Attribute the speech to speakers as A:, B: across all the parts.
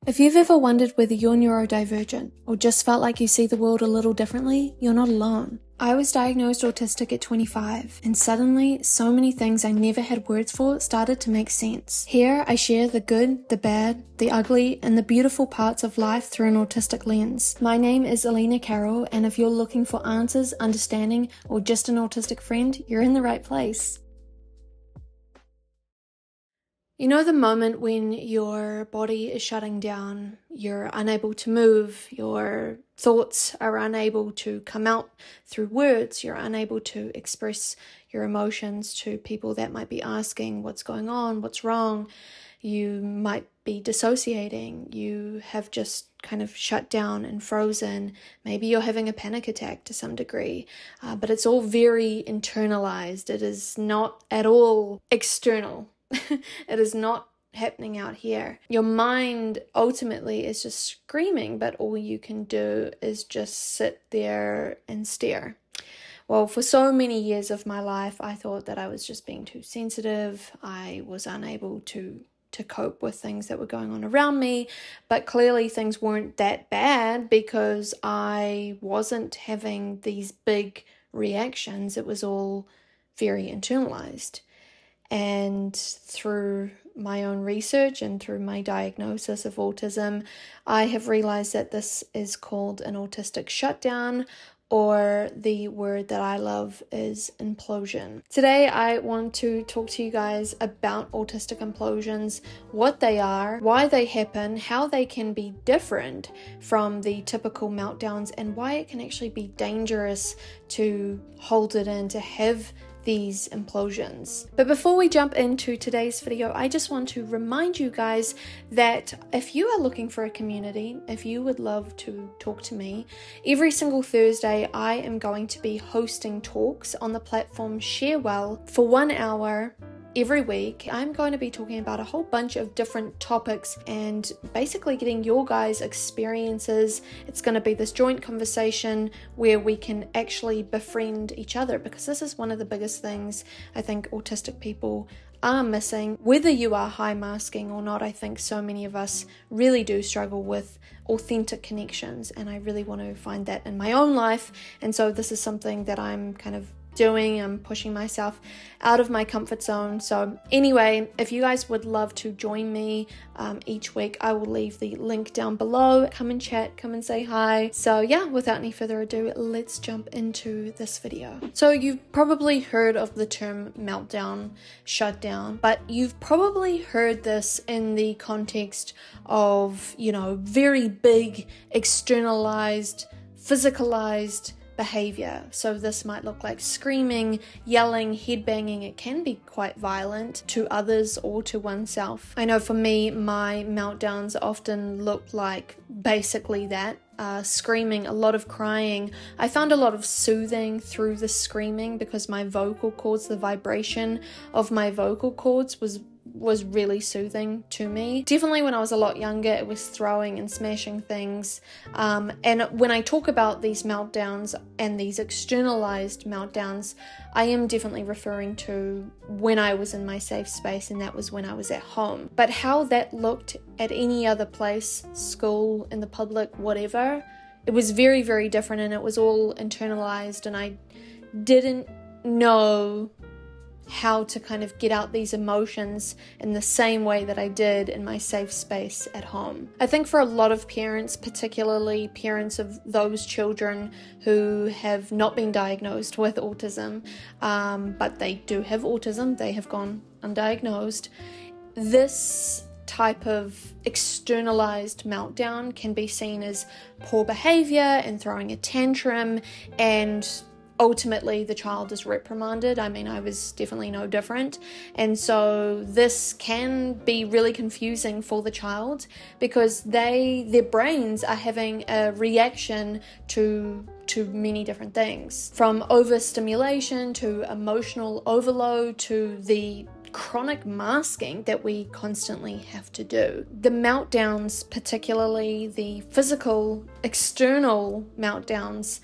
A: If you've ever wondered whether you're neurodivergent or just felt like you see the world a little differently, you're not alone. I was diagnosed autistic at 25, and suddenly, so many things I never had words for started to make sense. Here, I share the good, the bad, the ugly, and the beautiful parts of life through an autistic lens. My name is Elena Carroll, and if you're looking for answers, understanding, or just an autistic friend, you're in the right place. You know the moment when your body is shutting down, you're unable to move, your thoughts are unable to come out through words, you're unable to express your emotions to people that might be asking what's going on, what's wrong. You might be dissociating, you have just kind of shut down and frozen. Maybe you're having a panic attack to some degree, but it's all very internalized. It is not at all external. It is not happening out here. Your mind ultimately is just screaming, but all you can do is just sit there and stare. Well, for so many years of my life, I thought that I was just being too sensitive. I was unable to cope with things that were going on around me, but clearly things weren't that bad because I wasn't having these big reactions. It was all very internalized. And through my own research and through my diagnosis of autism, I have realized that this is called an autistic shutdown, or the word that I love is implosion. Today, I want to talk to you guys about autistic implosions, what they are, why they happen, how they can be different from the typical meltdowns, and why it can actually be dangerous to hold it in, to have these implosions. But before we jump into today's video, I just want to remind you guys that if you are looking for a community, if you would love to talk to me, every single Thursday I am going to be hosting talks on the platform Sharewell for 1 hour every week. I'm going to be talking about a whole bunch of different topics and basically getting your guys' experiences. It's going to be this joint conversation where we can actually befriend each other, because this is one of the biggest things I think autistic people are missing. Whether you are high masking or not, I think so many of us really do struggle with authentic connections, and I really want to find that in my own life. And so this is something that I'm kind of doing. I'm pushing myself out of my comfort zone. So anyway, if you guys would love to join me each week, I will leave the link down below. Come and chat, come and say hi. So yeah, without any further ado, let's jump into this video. So you've probably heard of the term meltdown, shutdown, but you've probably heard this in the context of, very big, externalized, physicalized behavior. So this might look like screaming, yelling, headbanging. It can be quite violent to others or to oneself. I know for me, my meltdowns often look like basically that. Screaming, a lot of crying. I found a lot of soothing through the screaming because my vocal cords, the vibration of my vocal cords was really soothing to me. Definitely when I was a lot younger, it was throwing and smashing things. And when I talk about these meltdowns and these externalized meltdowns, I am definitely referring to when I was in my safe space, and that was when I was at home. But how that looked at any other place, school, in the public, whatever, it was very, very different, and it was all internalized, and I didn't know how to kind of get out these emotions in the same way that I did in my safe space at home. I think for a lot of parents, particularly parents of those children who have not been diagnosed with autism, but they do have autism, they have gone undiagnosed, this type of externalized meltdown can be seen as poor behavior and throwing a tantrum, and ultimately the child is reprimanded. I mean, I was definitely no different. And so this can be really confusing for the child because their brains are having a reaction to many different things, from overstimulation to emotional overload to the chronic masking that we constantly have to do. The meltdowns, particularly the physical external meltdowns,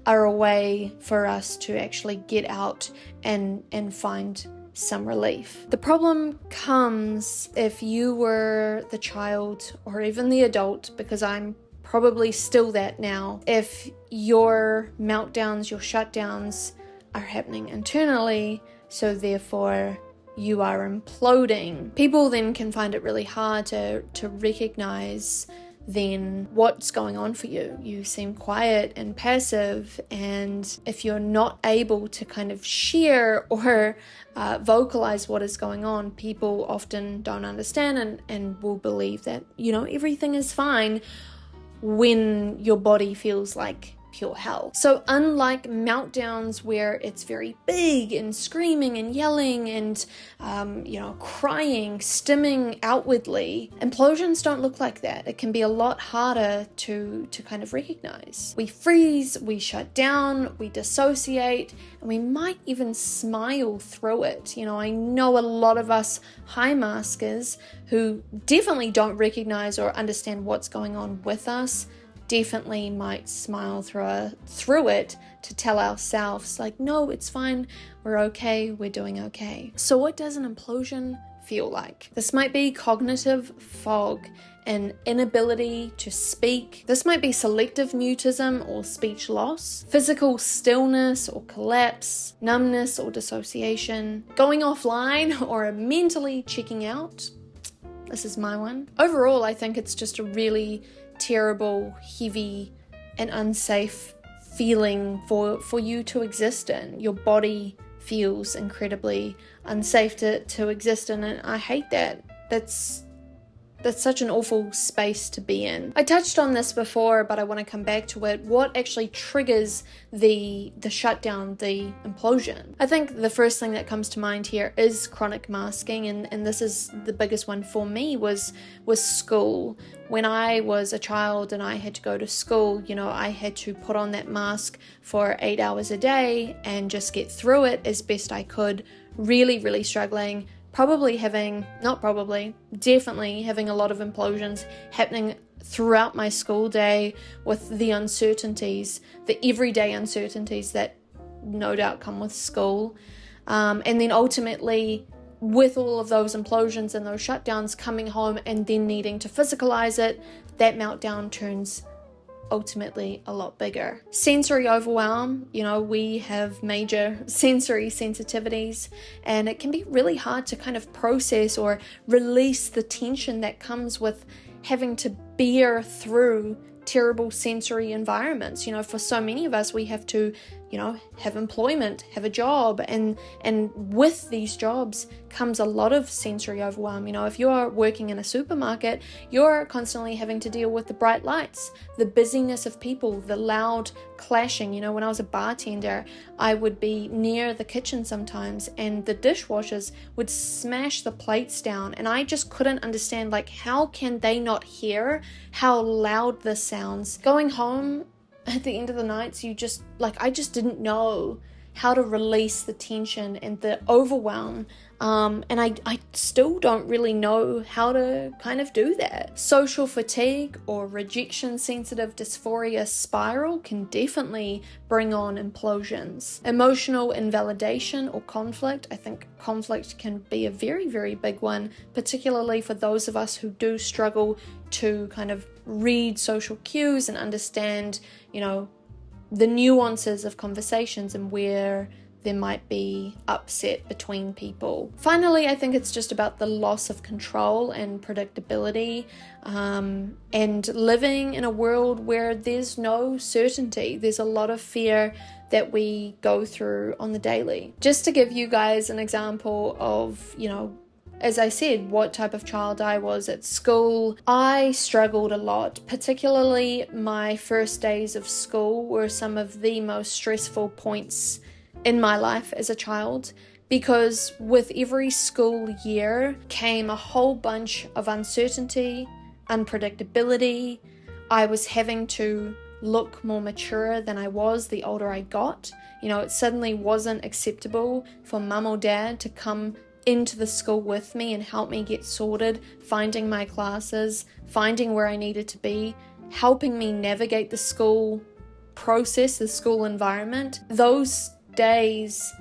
A: are a way for us to actually get out and find some relief. The problem comes if you were the child or even the adult, because I'm probably still that now, if your meltdowns, your shutdowns are happening internally, so therefore you are imploding. People then can find it really hard to recognize then what's going on for you. You seem quiet and passive, and if you're not able to kind of share or vocalize what is going on, people often don't understand and will believe that, everything is fine when your body feels like pure hell. So unlike meltdowns where it's very big and screaming and yelling and crying, stimming outwardly, implosions don't look like that. It can be a lot harder to kind of recognize. We freeze, we shut down, we dissociate, and we might even smile through it. I know a lot of us high maskers who definitely don't recognize or understand what's going on with us definitely might smile through it to tell ourselves, like, no, it's fine, we're okay, we're doing okay. So what does an implosion feel like? This might be cognitive fog, an inability to speak. This might be selective mutism or speech loss, physical stillness or collapse, numbness or dissociation, going offline or mentally checking out. This is my one. Overall, I think it's just a really terrible, heavy, and unsafe feeling for you to exist in. Your body feels incredibly unsafe to exist in, and I hate that. That's such an awful space to be in. I touched on this before, but I want to come back to it. What actually triggers the shutdown, the implosion? I think the first thing that comes to mind here is chronic masking, and this is the biggest one for me was school. When I was a child and I had to go to school, I had to put on that mask for 8 hours a day and just get through it as best I could, really, really struggling. Definitely having a lot of implosions happening throughout my school day with the uncertainties, the everyday uncertainties that no doubt come with school. And then ultimately, with all of those implosions and those shutdowns, coming home and then needing to physicalize it, that meltdown turns ultimately a lot bigger. Sensory overwhelm, we have major sensory sensitivities, and it can be really hard to kind of process or release the tension that comes with having to bear through terrible sensory environments. For so many of us, we have to have employment, have a job, and with these jobs comes a lot of sensory overwhelm. If you're working in a supermarket, you're constantly having to deal with the bright lights, the busyness of people, the loud clashing. When I was a bartender, I would be near the kitchen sometimes, and the dishwashers would smash the plates down, and I just couldn't understand, how can they not hear how loud this sounds? Going home at the end of the nights, I just didn't know how to release the tension and the overwhelm. And I still don't really know how to kind of do that. Social fatigue or rejection sensitive dysphoria spiral can definitely bring on implosions. Emotional invalidation or conflict. I think conflict can be a very, very big one, particularly for those of us who do struggle to kind of read social cues and understand, the nuances of conversations and where there might be upset between people. Finally, I think it's just about the loss of control and predictability, and living in a world where there's no certainty. There's a lot of fear that we go through on the daily. Just to give you guys an example of, as I said, what type of child I was at school, I struggled a lot. Particularly my first days of school were some of the most stressful points in my life as a child, because with every school year came a whole bunch of uncertainty, unpredictability. I was having to look more mature than I was the older I got. It suddenly wasn't acceptable for mum or dad to come into the school with me and help me get sorted, finding my classes, finding where I needed to be, helping me navigate the school process, the school environment. Those days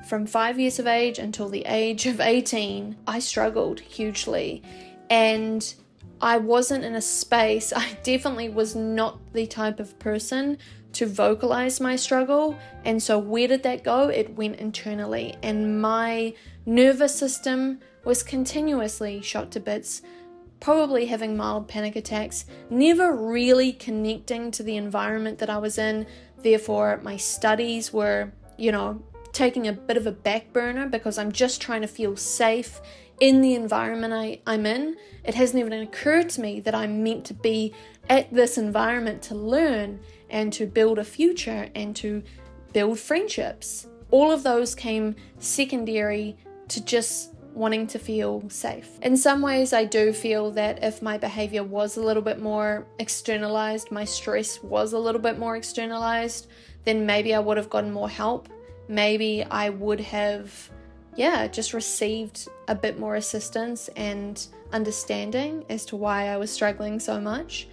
A: from 5 years of age until the age of 18, I struggled hugely. And I wasn't in a space, I definitely was not the type of person to vocalize my struggle. And so where did that go? It went internally. And my nervous system was continuously shot to bits, probably having mild panic attacks, never really connecting to the environment that I was in. Therefore, my studies were, taking a bit of a back burner because I'm just trying to feel safe in the environment I'm in. It hasn't even occurred to me that I'm meant to be at this environment to learn and to build a future and to build friendships. All of those came secondary to just wanting to feel safe. In some ways, I do feel that if my behavior was a little bit more externalized, my stress was a little bit more externalized, then maybe I would have gotten more help. Maybe I would have, just received a bit more assistance and understanding as to why I was struggling so much.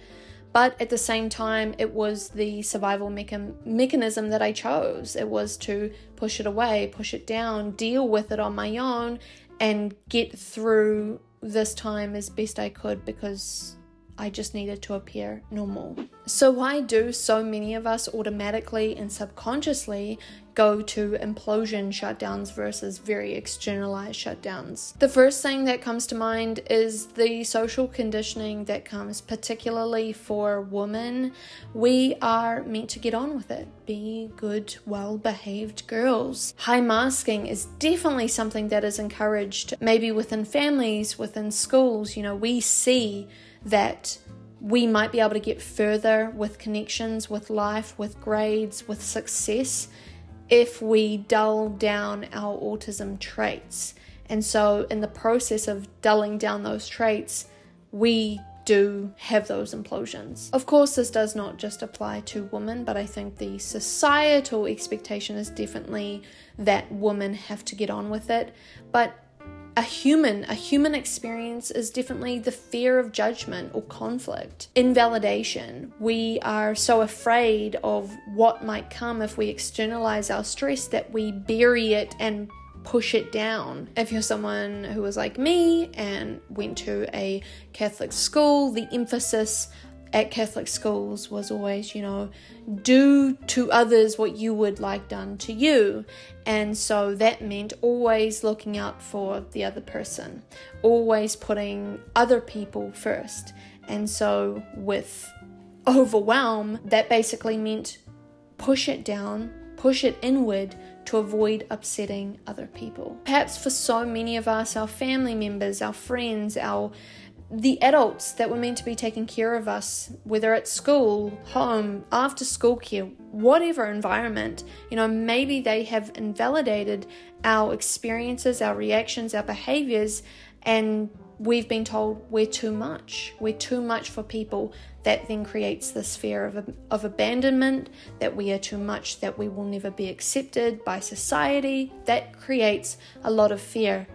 A: But at the same time, it was the survival mechanism that I chose. It was to push it away, push it down, deal with it on my own, and get through this time as best I could because I just needed to appear normal. So why do so many of us automatically and subconsciously go to implosion shutdowns versus very externalized shutdowns? The first thing that comes to mind is the social conditioning that comes particularly for women. We are meant to get on with it, be good, well-behaved girls. High masking is definitely something that is encouraged, maybe within families, within schools. We see that we might be able to get further with connections, with life, with grades, with success if we dull down our autism traits. And so in the process of dulling down those traits, we do have those implosions. Of course, this does not just apply to women, but I think the societal expectation is definitely that women have to get on with it. But a human experience is definitely the fear of judgment or conflict, invalidation. We are so afraid of what might come if we externalize our stress that we bury it and push it down. If you're someone who was like me and went to a Catholic school, the emphasis at Catholic schools was always, do to others what you would like done to you. And so that meant always looking out for the other person, always putting other people first. And so with overwhelm, that basically meant push it down, push it inward to avoid upsetting other people. Perhaps for so many of us, our family members, our friends, the adults that were meant to be taking care of us, whether at school, home, after school care, whatever environment, maybe they have invalidated our experiences, our reactions, our behaviors, and we've been told we're too much. We're too much for people. That then creates this fear of abandonment, that we are too much, that we will never be accepted by society. That creates a lot of fear.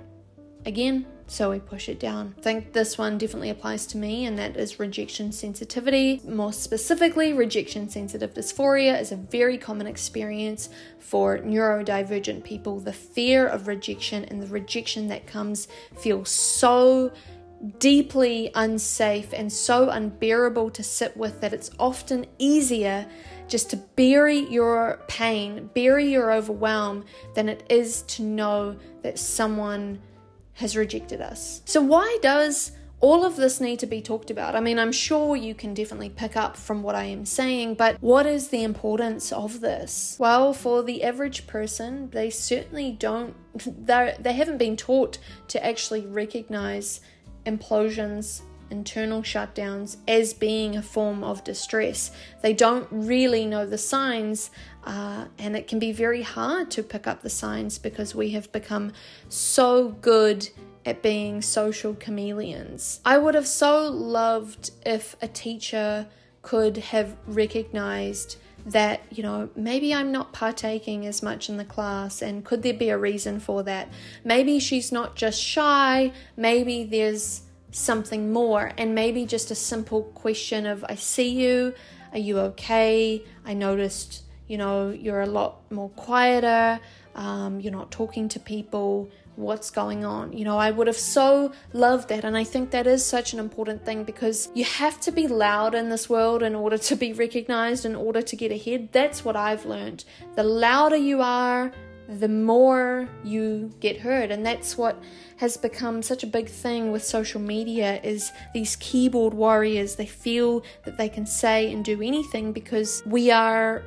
A: Again, so we push it down. I think this one definitely applies to me, and that is rejection sensitivity. More specifically, rejection sensitive dysphoria is a very common experience for neurodivergent people. The fear of rejection and the rejection that comes feels so deeply unsafe and so unbearable to sit with that it's often easier just to bury your pain, bury your overwhelm, than it is to know that someone has rejected us. So why does all of this need to be talked about? I mean, I'm sure you can definitely pick up from what I am saying, but what is the importance of this? Well, for the average person, they certainly they haven't been taught to actually recognize implosions, internal shutdowns as being a form of distress. They don't really know the signs, and it can be very hard to pick up the signs because we have become so good at being social chameleons. I would have so loved if a teacher could have recognized that, maybe I'm not partaking as much in the class, and could there be a reason for that? Maybe she's not just shy, maybe there's something more, and maybe just a simple question of, I see you, are you okay? I noticed, you're a lot more quieter. you're not talking to people, what's going on. You know, I would have so loved that. And I think that is such an important thing, because you have to be loud in this world in order to be recognized, in order to get ahead. That's what I've learned. The louder you are, the more you get heard. And that's what has become such a big thing with social media, is these keyboard warriors. They feel that they can say and do anything because we are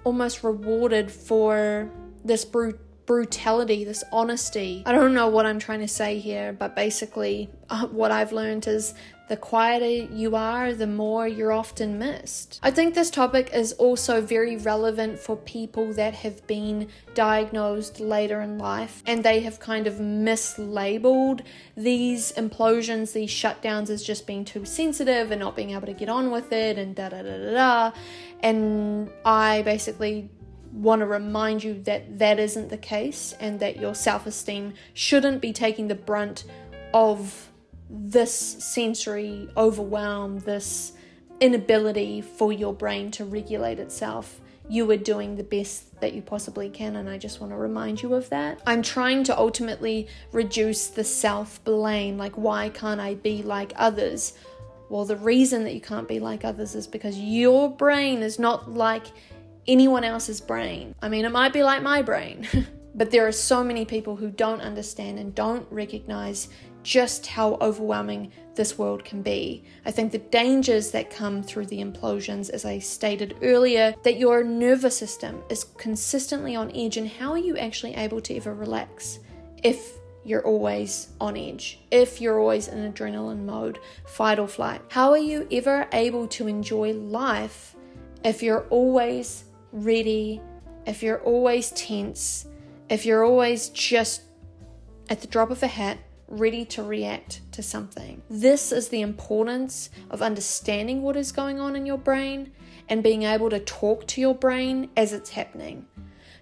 A: almost rewarded for this brutality, this honesty. I don't know what I'm trying to say here, but basically what I've learned is the quieter you are, the more you're often missed. I think this topic is also very relevant for people that have been diagnosed later in life, and they have kind of mislabeled these implosions, these shutdowns, as just being too sensitive and not being able to get on with it and da-da-da-da-da. And I basically want to remind you that that isn't the case, and that your self-esteem shouldn't be taking the brunt of this sensory overwhelm, this inability for your brain to regulate itself. You are doing the best that you possibly can, and I just want to remind you of that. I'm trying to ultimately reduce the self-blame, like, why can't I be like others? Well, the reason that you can't be like others is because your brain is not like anyone else's brain. I mean, it might be like my brain, but there are so many people who don't understand and don't recognize just how overwhelming this world can be. I think the dangers that come through the implosions, as I stated earlier, that your nervous system is consistently on edge. And how are you actually able to ever relax if you're always on edge, if you're always in adrenaline mode, fight or flight? How are you ever able to enjoy life if you're always ready, if you're always tense, if you're always just at the drop of a hat ready to react to something? This is the importance of understanding what is going on in your brain and being able to talk to your brain as it's happening.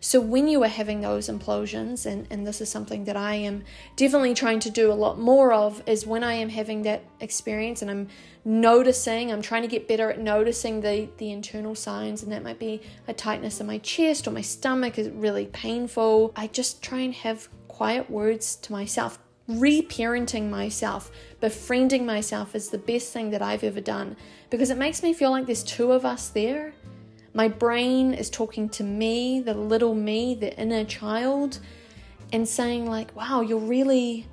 A: So when you are having those implosions, and this is something that I am definitely trying to do a lot more of, is when I am having that experience and I'm noticing, I'm trying to get better at noticing the internal signs, and that might be a tightness in my chest, or my stomach is really painful. I just try and have quiet words to myself. Reparenting myself, befriending myself is the best thing that I've ever done, because it makes me feel like there's two of us there. My brain is talking to me, the little me, the inner child, and saying like, wow, you're really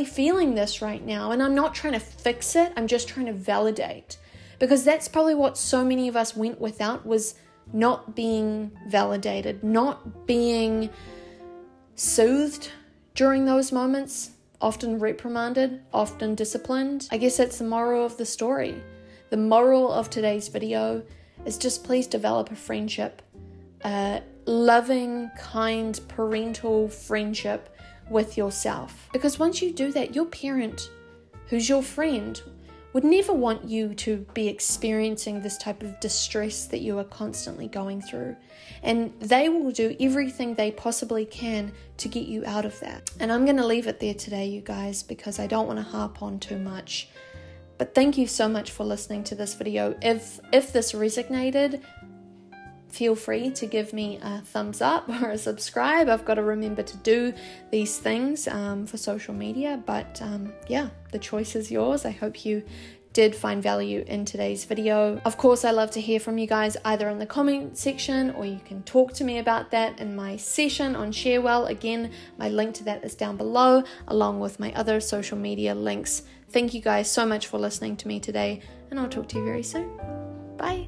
A: feeling this right now. And I'm not trying to fix it, I'm just trying to validate. Because that's probably what so many of us went without, was not being validated, not being soothed during those moments, often reprimanded, often disciplined. I guess that's the moral of the story. The moral of today's video is just please develop a friendship, a loving, kind, parental friendship with yourself. Because once you do that, your parent, who's your friend, would never want you to be experiencing this type of distress that you are constantly going through. And they will do everything they possibly can to get you out of that. And I'm going to leave it there today, you guys, because I don't want to harp on too much. But thank you so much for listening to this video. If this resonated, feel free to give me a thumbs up or a subscribe. I've got to remember to do these things for social media, but yeah, the choice is yours. I hope you did find value in today's video. Of course, I love to hear from you guys either in the comment section, or you can talk to me about that in my session on Sharewell. Again, my link to that is down below, along with my other social media links. Thank you guys so much for listening to me today, and I'll talk to you very soon. Bye.